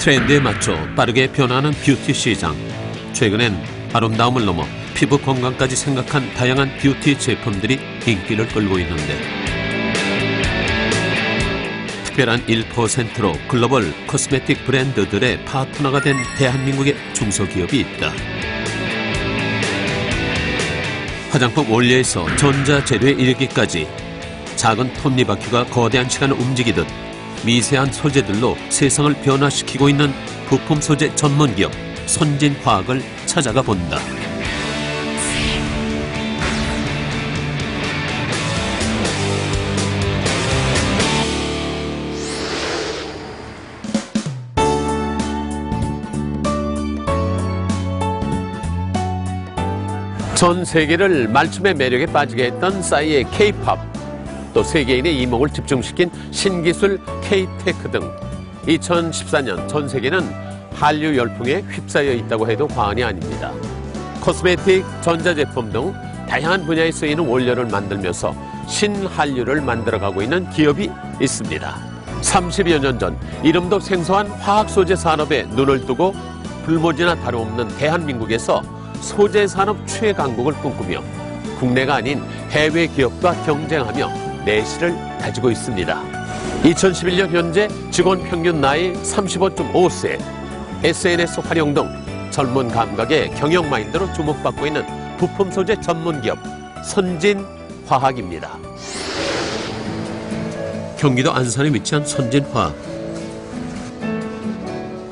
트렌드에 맞춰 빠르게 변화하는 뷰티 시장. 최근엔 아름다움을 넘어 피부 건강까지 생각한 다양한 뷰티 제품들이 인기를 끌고 있는데, 특별한 1%로 글로벌 코스메틱 브랜드들의 파트너가 된 대한민국의 중소기업이 있다. 화장품 원료에서 전자재료에 이르기까지 작은 톱니바퀴가 거대한 시간을 움직이듯 미세한 소재들로 세상을 변화시키고 있는 부품 소재 전문기업 선진화학을 찾아가 본다. 전 세계를 말춤의 매력에 빠지게 했던 싸이의 K-팝, 또 세계인의 이목을 집중시킨 신기술 K-테크 등 2014년 전 세계는 한류 열풍에 휩싸여 있다고 해도 과언이 아닙니다. 코스메틱, 전자제품 등 다양한 분야에 쓰이는 원료를 만들면서 신한류를 만들어가고 있는 기업이 있습니다. 30여 년 전 이름도 생소한 화학소재 산업에 눈을 뜨고 불모지나 다름없는 대한민국에서 소재 산업 최강국을 꿈꾸며 국내가 아닌 해외 기업과 경쟁하며 내실을 가지고 있습니다. 2011년 현재 직원 평균 나이 35.5세, SNS 활용 등 젊은 감각의 경영 마인드로 주목받고 있는 부품 소재 전문기업 선진화학입니다. 경기도 안산에 위치한 선진화학.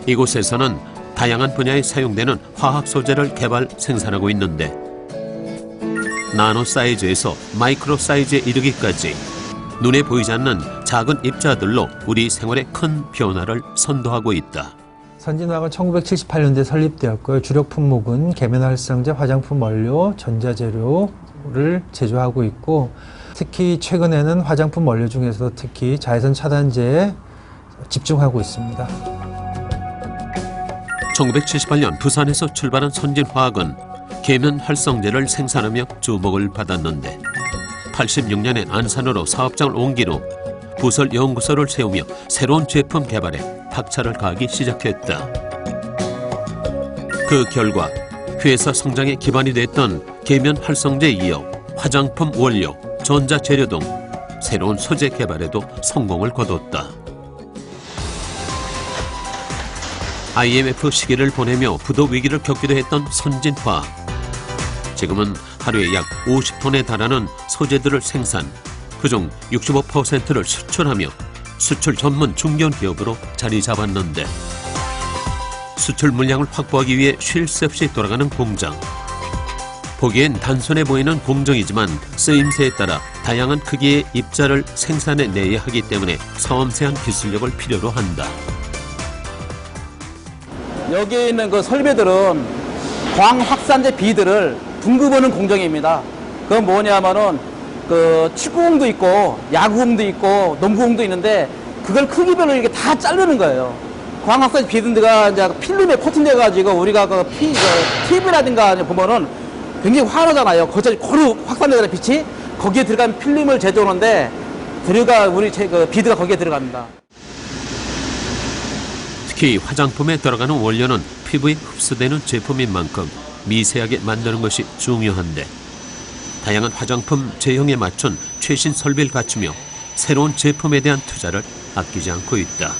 이곳에서는 다양한 분야에 사용되는 화학 소재를 개발, 생산하고 있는데, 나노 사이즈에서 마이크로 사이즈에 이르기까지 눈에 보이지 않는 작은 입자들로 우리 생활에 큰 변화를 선도하고 있다. 선진화학은 1978년도에 설립되었고요. 주력 품목은 계면활성제, 화장품 원료, 전자재료를 제조하고 있고, 특히 최근에는 화장품 원료 중에서도 특히 자외선 차단제에 집중하고 있습니다. 1978년 부산에서 출발한 선진화학은 계면활성제를 생산하며 주목을 받았는데, 86년에 안산으로 사업장을 옮긴 후 부설 연구소를 세우며 새로운 제품 개발에 박차를 가하기 시작했다. 그 결과 회사 성장의 기반이 됐던 계면활성제에 이어 화장품 원료, 전자재료 등 새로운 소재 개발에도 성공을 거뒀다. IMF 시기를 보내며 부도 위기를 겪기도 했던 선진화학. 지금은 하루에 약 50톤에 달하는 소재들을 생산, 그중 65%를 수출하며 수출 전문 중견기업으로 자리 잡았는데, 수출 물량을 확보하기 위해 쉴 새 없이 돌아가는 공장. 보기엔 단순해 보이는 공정이지만 쓰임새에 따라 다양한 크기의 입자를 생산해내야 하기 때문에 섬세한 기술력을 필요로 한다. 여기에 있는 그 설비들은 광확산제 비들을 분급하는 공정입니다. 그건 뭐냐면은 그 축구공도 있고 야구공도 있고 농구공도 있는데 그걸 크기별로 이렇게 다 자르는 거예요. 광확산제 비드가 이제 필름에 코팅돼 가지고 우리가 TV라든가 보면은 굉장히 환하잖아요. 거기서 고루 확산되는 빛이 거기에 들어간 필름을 제조하는데 우리 비드가 거기에 들어갑니다. 특히 화장품에 들어가는 원료는 피부에 흡수되는 제품인 만큼 미세하게 만드는 것이 중요한데, 다양한 화장품 제형에 맞춘 최신 설비를 갖추며 새로운 제품에 대한 투자를 아끼지 않고 있다.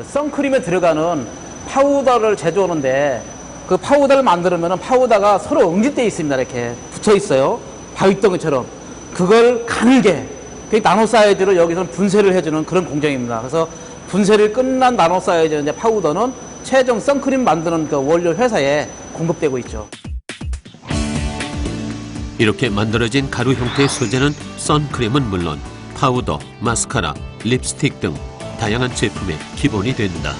선크림에 들어가는 파우더를 제조하는데 그 파우더를 만들면 파우더가 서로 응집되어 있습니다. 이렇게 붙여 있어요. 바위덩이처럼. 그걸 가늘게 나노 사이즈로 여기서는 분쇄를 해주는 그런 공정입니다. 그래서 분쇄를 끝난 나노 사이즈 파우더는 최종 선크림 만드는 그 원료 회사에 공급되고 있죠. 이렇게 만들어진 가루 형태의 소재는 선크림은 물론 파우더, 마스카라, 립스틱 등 다양한 제품의 기본이 된다.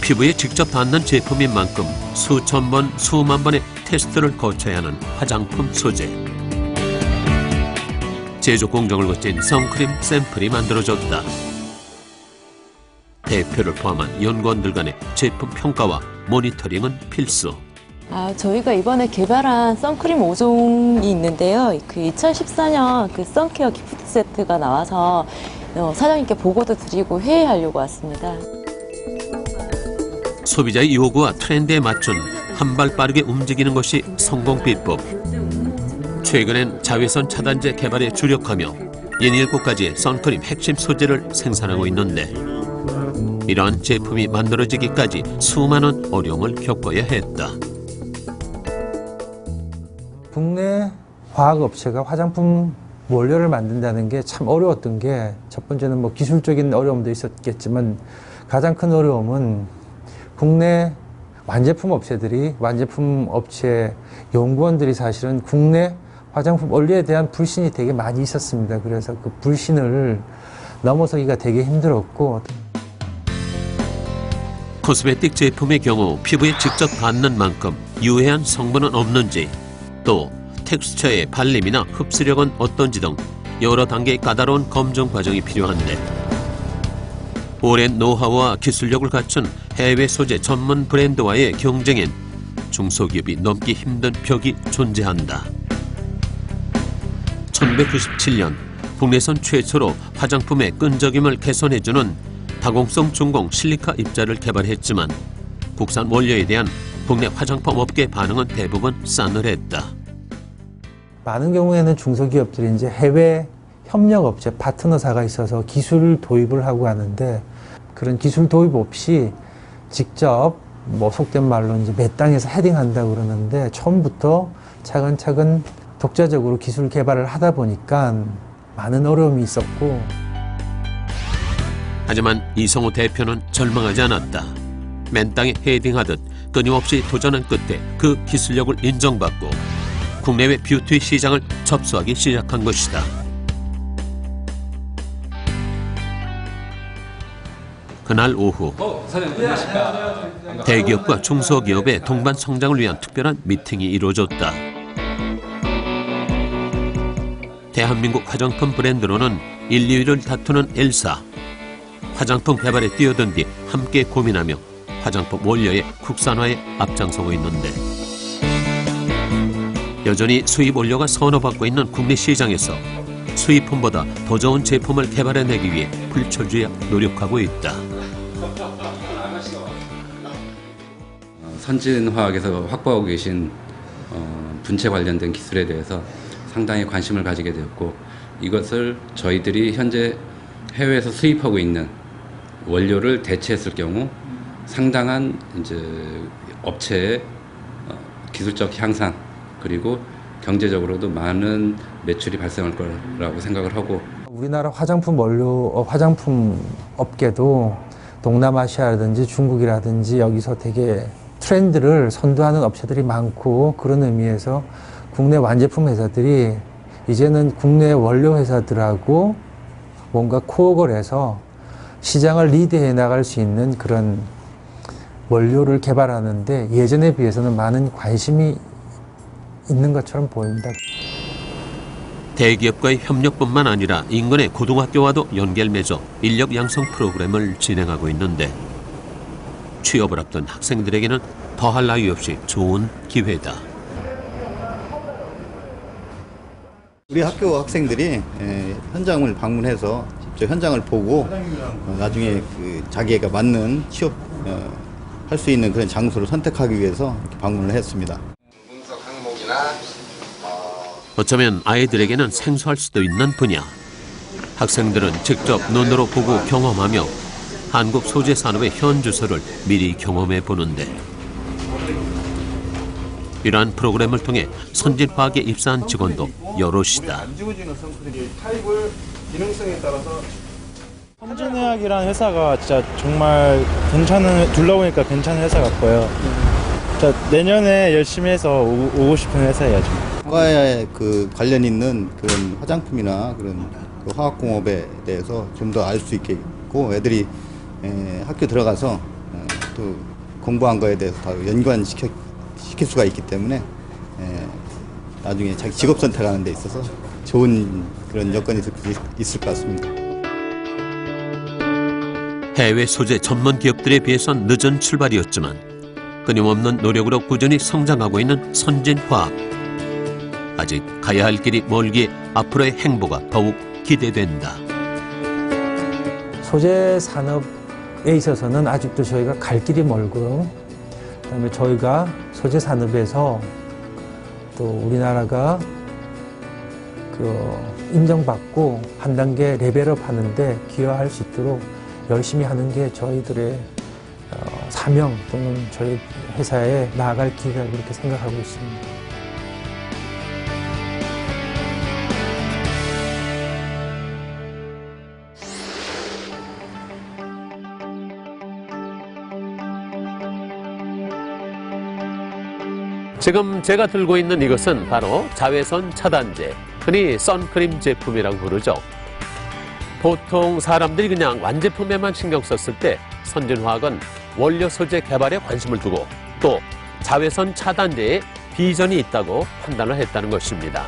피부에 직접 닿는 제품인 만큼 수천 번, 수만 번의 테스트를 거쳐야 하는 화장품 소재. 제조 공정을 거친 선크림 샘플이 만들어졌다. 대표를 포함한 연구원들 간의 제품 평가와 모니터링은 필수. 저희가 이번에 개발한 선크림 5종이 있는데요. 그 2014년 그 선케어 기프트 세트가 나와서 사장님께 보고도 드리고 회의하려고 왔습니다. 소비자의 요구와 트렌드에 맞춘 한 발 빠르게 움직이는 것이 성공 비법. 최근엔 자외선 차단제 개발에 주력하며 17가지의 선크림 핵심 소재를 생산하고 있는데 이러한 제품이 만들어지기까지 수많은 어려움을 겪어야 했다. 국내 화학업체가 화장품 원료를 만든다는 게 참 어려웠던 게 첫 번째는 뭐 기술적인 어려움도 있었겠지만 가장 큰 어려움은 국내 완제품 업체들이 완제품 업체 연구원들이 사실은 국내 화장품 원료에 대한 불신이 되게 많이 있었습니다. 그래서 그 불신을 넘어서기가 되게 힘들었고 코스메틱 제품의 경우 피부에 직접 닿는 만큼 유해한 성분은 없는지 또 텍스처의 발림이나 흡수력은 어떤지 등 여러 단계의 까다로운 검증 과정이 필요한데 오랜 노하우와 기술력을 갖춘 해외 소재 전문 브랜드와의 경쟁엔 중소기업이 넘기 힘든 벽이 존재한다. 1997년 국내선 최초로 화장품의 끈적임을 개선해주는 다공성 중공 실리카 입자를 개발했지만 국산 원료에 대한 국내 화장품 업계 반응은 대부분 싸늘했다. 많은 경우에는 중소기업들이 이제 해외 협력업체 파트너사가 있어서 기술 도입을 하고 하는데 그런 기술 도입 없이 직접 뭐 속된 말로 이제 몇 땅에서 헤딩한다고 그러는데 처음부터 차근차근 독자적으로 기술 개발을 하다 보니까 많은 어려움이 있었고 하지만 이성호 대표는 절망하지 않았다. 맨 땅에 헤딩하듯 끊임없이 도전한 끝에 그 기술력을 인정받고 국내외 뷰티 시장을 접수하기 시작한 것이다. 그날 오후 대기업과 중소기업의 동반 성장을 위한 특별한 미팅이 이루어졌다. 대한민국 화장품 브랜드로는 1, 2위를 다투는 엘사. 화장품 개발에 뛰어든 뒤 함께 고민하며 화장품 원료의 국산화에 앞장서고 있는데 여전히 수입 원료가 선호받고 있는 국내 시장에서 수입품보다 더 좋은 제품을 개발해내기 위해 불철주야 노력하고 있다. 선진화학에서 확보하고 계신 분체 관련된 기술에 대해서 상당히 관심을 가지게 되었고 이것을 저희들이 현재 해외에서 수입하고 있는 원료를 대체했을 경우 상당한 이제 업체의 기술적 향상 그리고 경제적으로도 많은 매출이 발생할 거라고 생각을 하고 우리나라 화장품 원료, 화장품 업계도 동남아시아라든지 중국이라든지 여기서 되게 트렌드를 선도하는 업체들이 많고 그런 의미에서 국내 완제품 회사들이 이제는 국내 원료 회사들하고 뭔가 코어를 해서 시장을 리드해 나갈 수 있는 그런 원료를 개발하는데 예전에 비해서는 많은 관심이 있는 것처럼 보입니다. 대기업과의 협력뿐만 아니라 인근의 고등학교와도 연결 맺어 인력 양성 프로그램을 진행하고 있는데 취업을 앞둔 학생들에게는 더할 나위 없이 좋은 기회다. 우리 학교 학생들이 현장을 방문해서 직접 현장을 보고 나중에 그 자기가 맞는 취업 할 수 있는 그런 장소를 선택하기 위해서 이렇게 방문을 했습니다. 어쩌면 아이들에게는 생소할 수도 있는 분야. 학생들은 직접 눈으로 보고 경험하며 한국 소재 산업의 현주소를 미리 경험해 보는데 이러한 프로그램을 통해 선진화학에 입사한 직원도 여럿이다. 안 지워지는 선크림이 타입을 기능성에 따라서 선진의학이라는 회사가 진짜 정말 둘러보니까 괜찮은 회사 같고요. 내년에 열심히 해서 오고 싶은 회사예요. 과에 그 관련 있는 그런 화장품이나 그런 그 화학공업에 대해서 좀 더 알 수 있겠고 애들이 학교 들어가서 또 공부한 거에 대해서 다 연관시킬 수가 있기 때문에 나중에 자기 직업 선택하는 데 있어서 좋은 그런 여건이 있을 것 같습니다. 해외 소재 전문 기업들에 비해선 늦은 출발이었지만 끊임없는 노력으로 꾸준히 성장하고 있는 선진화학. 아직 가야 할 길이 멀기에 앞으로의 행보가 더욱 기대된다. 소재 산업에 있어서는 아직도 저희가 갈 길이 멀고요. 그다음에 저희가 소재 산업에서 또 우리나라가 인정받고 한 단계 레벨업 하는데 기여할 수 있도록 열심히 하는 게 저희들의 사명 또는 저희 회사에 나아갈 길이라고 그렇게 생각하고 있습니다. 지금 제가 들고 있는 이것은 바로 자외선 차단제, 흔히 선크림 제품이라고 부르죠. 보통 사람들이 그냥 완제품에만 신경 썼을 때 선진화학은 원료 소재 개발에 관심을 두고 또 자외선 차단제에 비전이 있다고 판단을 했다는 것입니다.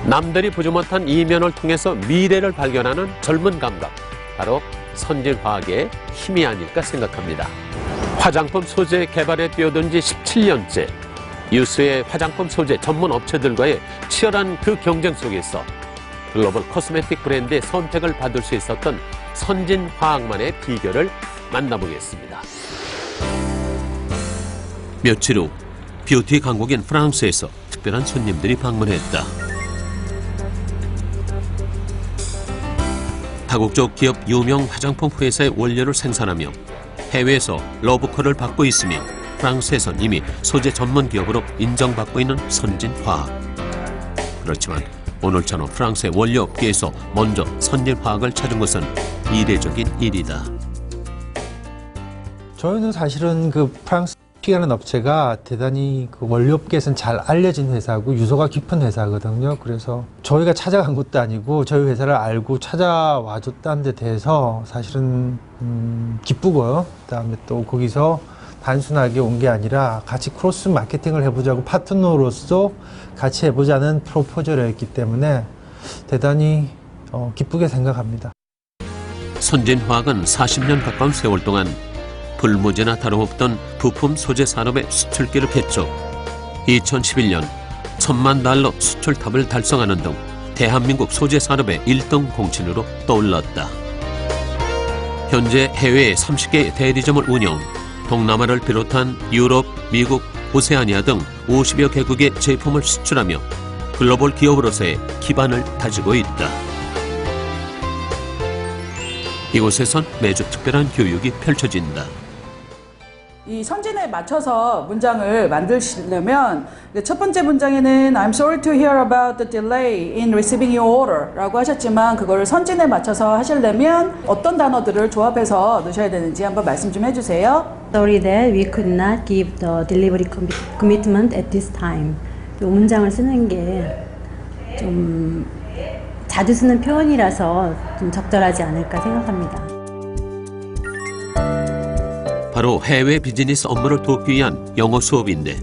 남들이 보지 못한 이면을 통해서 미래를 발견하는 젊은 감각, 바로 선진화학의 힘이 아닐까 생각합니다. 화장품 소재 개발에 뛰어든 지 17년째, 유수의 화장품 소재 전문 업체들과의 치열한 그 경쟁 속에서 글로벌 코스메틱 브랜드의 선택을 받을 수 있었던 선진화학만의 비결을 만나보겠습니다. 며칠 후 뷰티 강국인 프랑스에서 특별한 손님들이 방문했다. 다국적 기업 유명 화장품 회사의 원료를 생산하며 해외에서 러브콜을 받고 있으며 프랑스에선 이미 소재 전문 기업으로 인정받고 있는 선진화학. 그렇지만 오늘처럼 프랑스의 원료 업계에서 먼저 선진화학을 찾은 것은 이례적인 일이다. 저희는 사실은 프랑스 P라는 업체가 대단히 원료 업계에서는 잘 알려진 회사고 유서가 깊은 회사거든요. 그래서 저희가 찾아간 것도 아니고 저희 회사를 알고 찾아와 줬다는 데 대해서 사실은 기쁘고요. 그다음에 또 거기서 단순하게 온 게 아니라 같이 크로스 마케팅을 해보자고 파트너로서 같이 해보자는 프로포저였기 때문에 대단히 기쁘게 생각합니다. 선진화학은 40년 가까운 세월 동안 불무지나 다름없던 부품 소재 산업의 수출기를 개척, 2011년 $10,000,000 수출탑을 달성하는 등 대한민국 소재 산업의 1등 공신으로 떠올랐다. 현재 해외에 30개 대리점을 운영, 동남아를 비롯한 유럽, 미국, 오세아니아 등 50여 개국의 제품을 수출하며 글로벌 기업으로서의 기반을 다지고 있다. 이곳에선 매주 특별한 교육이 펼쳐진다. 이 선진에 맞춰서 문장을 만드시려면 첫 번째 문장에는 I'm sorry to hear about the delay in receiving your order 라고 하셨지만 그거를 선진에 맞춰서 하시려면 어떤 단어들을 조합해서 넣으셔야 되는지 한번 말씀 좀 해주세요. Sorry that we could not give the delivery commitment at this time. 이 문장을 쓰는 게 좀 자주 쓰는 표현이라서 좀 적절하지 않을까 생각합니다. 바로 해외 비즈니스 업무를 돕기 위한 영어 수업인데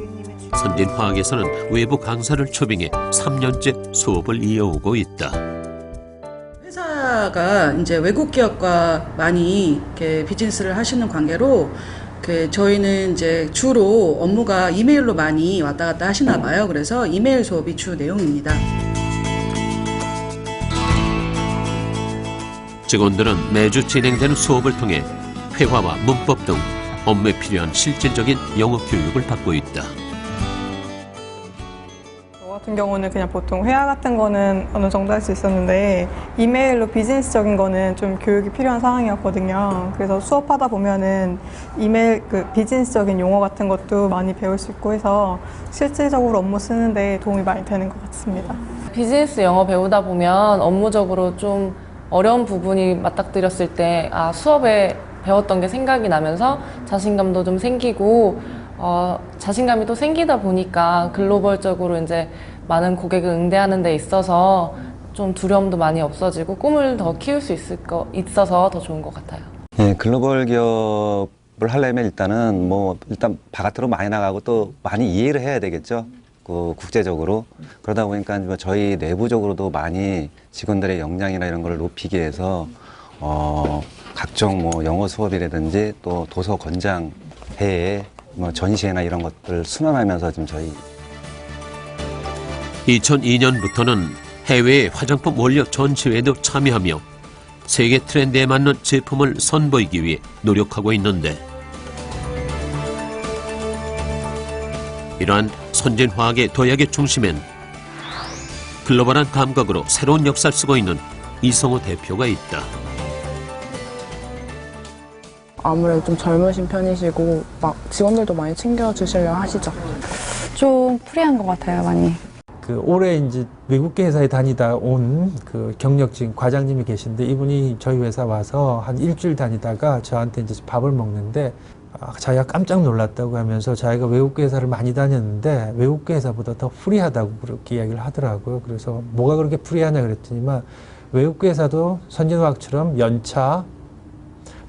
선진화학에서는 외부 강사를 초빙해 3년째 수업을 이어오고 있다. 회사가 이제 외국 기업과 많이 이렇게 비즈니스를 하시는 관계로 저희는 이제 주로 업무가 이메일로 많이 왔다 갔다 하시나 봐요. 그래서 이메일 수업이 주 내용입니다. 직원들은 매주 진행되는 수업을 통해 회화와 문법 등 업무에 필요한 실질적인 영어 교육을 받고 있다. 저 같은 경우는 그냥 보통 회화 같은 거는 어느 정도 할 수 있었는데 이메일로 비즈니스적인 거는 좀 교육이 필요한 상황이었거든요. 그래서 수업하다 보면은 이메일 비즈니스적인 용어 같은 것도 많이 배울 수 있고 해서 실질적으로 업무 쓰는데 도움이 많이 되는 것 같습니다. 비즈니스 영어 배우다 보면 업무적으로 좀 어려운 부분이 맞닥뜨렸을 때 수업에 배웠던 게 생각이 나면서 자신감도 좀 생기고 자신감이 또 생기다 보니까 글로벌적으로 이제 많은 고객을 응대하는 데 있어서 좀 두려움도 많이 없어지고 꿈을 더 키울 수 있어서 더 좋은 것 같아요. 네, 글로벌 기업을 하려면 일단은 일단 바깥으로 많이 나가고 또 많이 이해를 해야 되겠죠. 국제적으로. 그러다 보니까 저희 내부적으로도 많이 직원들의 역량이나 이런 걸 높이기 위해서 각종 영어 수업이라든지 또 도서 권장회에 뭐 전시회나 이런 것들 순환하면서 좀 저희 2002년부터는 해외 화장품 원료 전시회에도 참여하며 세계 트렌드에 맞는 제품을 선보이기 위해 노력하고 있는데, 이러한 선진화학의 도약의 중심엔 글로벌한 감각으로 새로운 역사를 쓰고 있는 이성호 대표가 있다. 아무래도 좀 젊으신 편이시고 막 직원들도 많이 챙겨주시려 하시죠. 좀 프리한 것 같아요, 많이. 올해 이제 외국계 회사에 다니다 온 경력직 과장님이 계신데, 이분이 저희 회사 와서 한 일주일 다니다가 저한테 이제 밥을 먹는데 자기가 깜짝 놀랐다고 하면서, 자기가 외국계 회사를 많이 다녔는데 외국계 회사보다 더 프리하다고 그렇게 이야기를 하더라고요. 그래서 뭐가 그렇게 프리하냐 그랬더니만, 외국계 회사도 선진화학처럼 연차,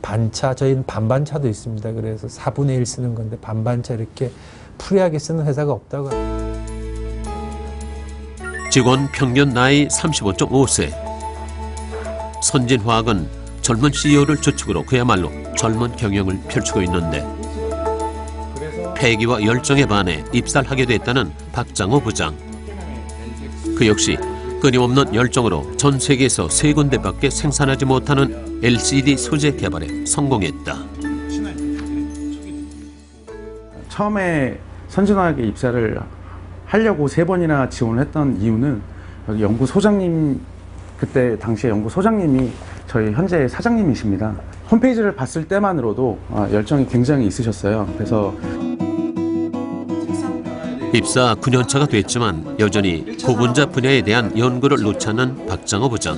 반차, 저희는 반반차도 있습니다. 그래서 4분의 1 쓰는 건데 반반차 이렇게 프리하게 쓰는 회사가 없다고 합니다. 직원 평균 나이 35.5세. 선진화학은 젊은 CEO를 주축으로 그야말로 젊은 경영을 펼치고 있는데, 패기와 열정에 반해 입사를 하게 됐다는 박장호 부장. 그 역시 끊임없는 열정으로 전 세계에서 3군데밖에 생산하지 못하는 LCD 소재 개발에 성공했다. 처음에 선진화학에 입사를 하려고 3번이나 지원을 했던 이유는, 여기 연구소장님, 그때 당시에 연구소장님이 저희 현재 사장님이십니다. 홈페이지를 봤을 때만으로도 열정이 굉장히 있으셨어요. 그래서 입사 9년차가 됐지만 여전히 고분자 분야에 대한 연구를 놓지 않는 박장호 부장.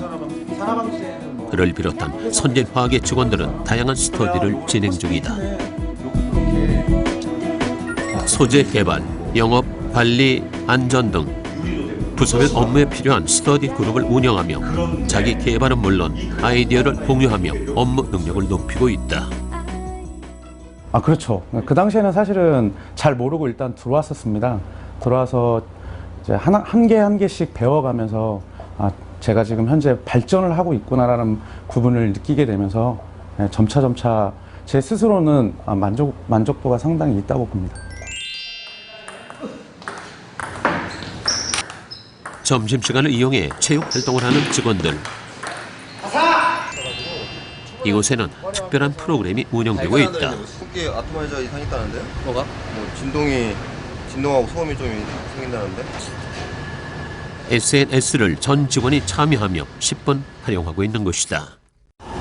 그를 비롯한 선진화학의 직원들은 다양한 스터디를 진행 중이다. 소재 개발, 영업, 관리, 안전 등 부서별 업무에 필요한 스터디 그룹을 운영하며 자기 개발은 물론 아이디어를 공유하며 업무 능력을 높이고 있다. 그렇죠. 그 당시에는 사실은 잘 모르고 일단 들어왔었습니다. 들어와서 이제 한 개씩 배워가면서 제가 지금 현재 발전을 하고 있구나라는 부분을 느끼게 되면서 점차 제 스스로는 만족도가 상당히 있다고 봅니다. 점심시간을 이용해 체육 활동을 하는 직원들. 이곳에는 특별한 프로그램이 운영되고 있다. 토끼 아토마이저 이상 있다는데요? 뭐가? 진동하고 소음이 좀 생긴다는데? SNS를 전 직원이 참여하며 10분 활용하고 있는 것이다.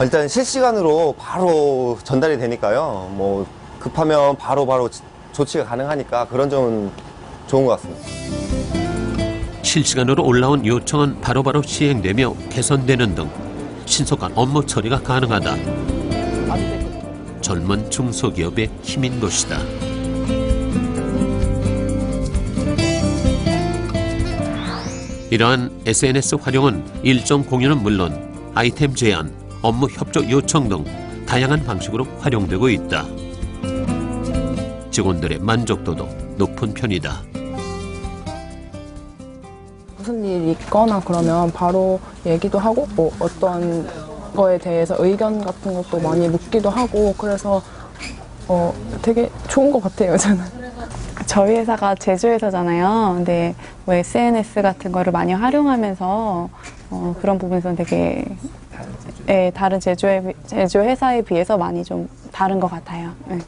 일단 실시간으로 바로 전달이 되니까요. 뭐 급하면 바로 조치가 가능하니까 그런 점은 좋은 것 같습니다. 실시간으로 올라온 요청은 바로바로 시행되며 개선되는 등 신속한 업무 처리가 가능하다. 젊은 중소기업의 힘인 것이다. 이러한 SNS 활용은 일정 공유는 물론 아이템 제안, 업무 협조 요청 등 다양한 방식으로 활용되고 있다. 직원들의 만족도도 높은 편이다. 무슨 일이 있거나 그러면 바로 얘기도 하고 뭐 어떤 거에 대해서 의견 같은 것도 많이 묻기도 하고, 그래서 되게 좋은 것 같아요, 저는. 저희 회사가 제조회사잖아요. 근데 뭐 SNS 같은 거를 많이 활용하면서 그런 부분에서는 되게 다른 제조회사에 비해서 많이 좀 다른 것 같아요. 네.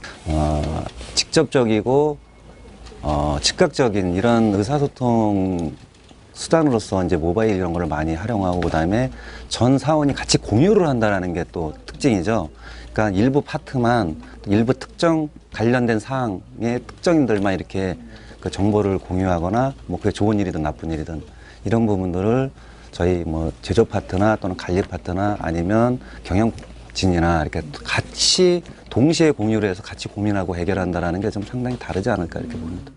직접적이고 즉각적인 이런 의사소통 수단으로서 이제 모바일 이런 거를 많이 활용하고, 그다음에 전 사원이 같이 공유를 한다는 게 또 특징이죠. 그러니까 일부 파트만, 일부 특정 관련된 사항의 특정인들만 이렇게 그 정보를 공유하거나, 뭐 그게 좋은 일이든 나쁜 일이든 이런 부분들을 저희 뭐 제조 파트나 또는 관리 파트나 아니면 경영진이나 이렇게 같이 동시에 공유를 해서 같이 고민하고 해결한다는 게 좀 상당히 다르지 않을까 이렇게 봅니다.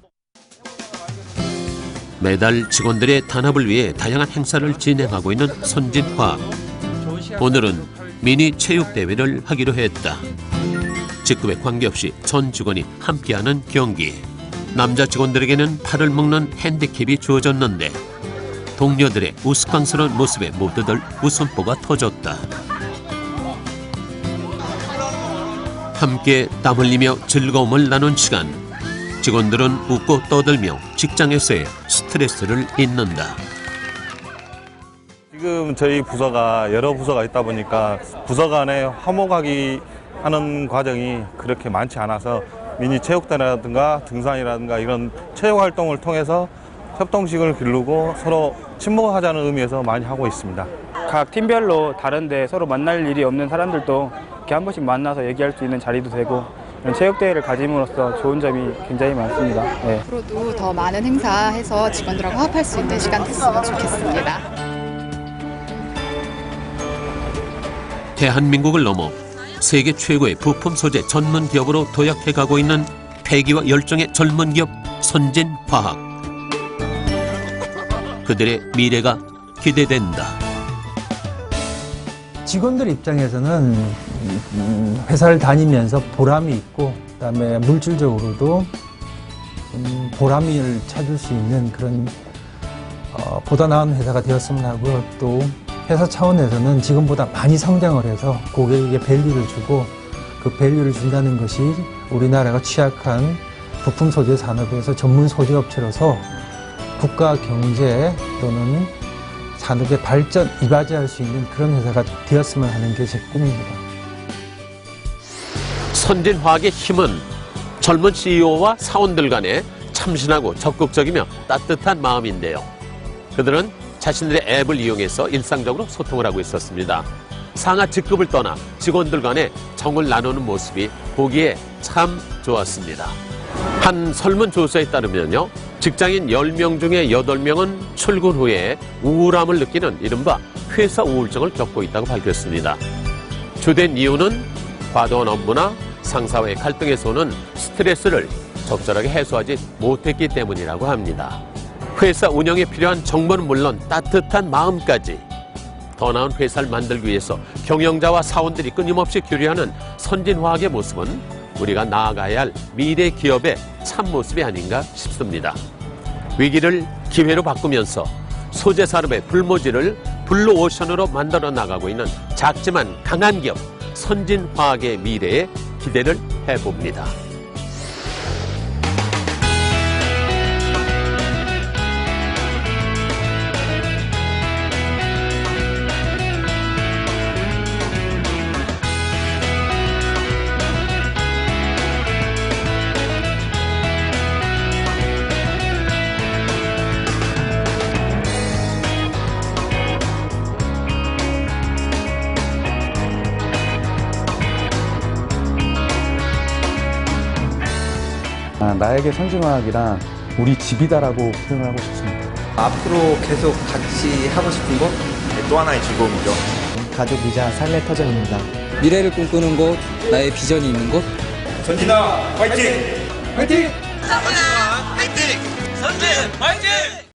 매달 직원들의 단합을 위해 다양한 행사를 진행하고 있는 선진화학. 오늘은 미니 체육대회를 하기로 했다. 직급에 관계없이 전 직원이 함께하는 경기. 남자 직원들에게는 팔을 먹는 핸디캡이 주어졌는데 동료들의 우스꽝스러운 모습에 모두들 웃음보가 터졌다. 함께 땀 흘리며 즐거움을 나눈 시간. 직원들은 웃고 떠들며 직장에서의 스트레스를 잊는다. 지금 저희 부서가 여러 부서가 있다 보니까 부서 간에 화목하기 하는 과정이 그렇게 많지 않아서 미니 체육단이라든가 등산이라든가 이런 체육 활동을 통해서 협동식을 기르고 서로 친목하자는 의미에서 많이 하고 있습니다. 각 팀별로 다른데 서로 만날 일이 없는 사람들도 이렇게 한 번씩 만나서 얘기할 수 있는 자리도 되고 이런 체육대회를 가짐으로써 좋은 점이 굉장히 많습니다. 네. 앞으로도 더 많은 행사해서 직원들하고 화합할 수 있는 시간 됐으면 좋겠습니다. 대한민국을 넘어 세계 최고의 부품 소재 전문 기업으로 도약해가고 있는 패기와 열정의 젊은 기업 선진화학. 그들의 미래가 기대된다. 직원들 입장에서는 회사를 다니면서 보람이 있고 그다음에 물질적으로도 보람을 찾을 수 있는 그런 보다 나은 회사가 되었으면 하고요. 또 회사 차원에서는 지금보다 많이 성장을 해서 고객에게 밸류를 주고 그 밸류를 준다는 것이 우리나라가 취약한 부품 소재 산업에서 전문 소재 업체로서 국가 경제 또는 산업의 발전, 이바지할 수 있는 그런 회사가 되었으면 하는 게 제 꿈입니다. 선진화학의 힘은 젊은 CEO와 사원들 간에 참신하고 적극적이며 따뜻한 마음인데요. 그들은 자신들의 앱을 이용해서 일상적으로 소통을 하고 있었습니다. 상하 직급을 떠나 직원들 간에 정을 나누는 모습이 보기에 참 좋았습니다. 한 설문조사에 따르면요, 직장인 10명 중에 8명은 출근 후에 우울함을 느끼는 이른바 회사 우울증을 겪고 있다고 밝혔습니다. 주된 이유는 과도한 업무나 상사와의 갈등에서 오는 스트레스를 적절하게 해소하지 못했기 때문이라고 합니다. 회사 운영에 필요한 정보는 물론 따뜻한 마음까지 더 나은 회사를 만들기 위해서 경영자와 사원들이 끊임없이 교류하는 선진화학의 모습은 우리가 나아가야 할 미래 기업의 참모습이 아닌가 싶습니다. 위기를 기회로 바꾸면서 소재 산업의 불모지를 블루오션으로 만들어 나가고 있는 작지만 강한 기업 선진화학의 미래에 기대를 해봅니다. 나에게 선진화학이란 우리 집이다라고 표현을 하고 싶습니다. 앞으로 계속 같이 하고 싶은 것? 또 하나의 즐거움이죠. 가족이자 삶의 터전입니다. 미래를 꿈꾸는 곳, 나의 비전이 있는 곳. 선진화 화이팅! 화이팅! 선진화 화이팅! 선진 화이팅!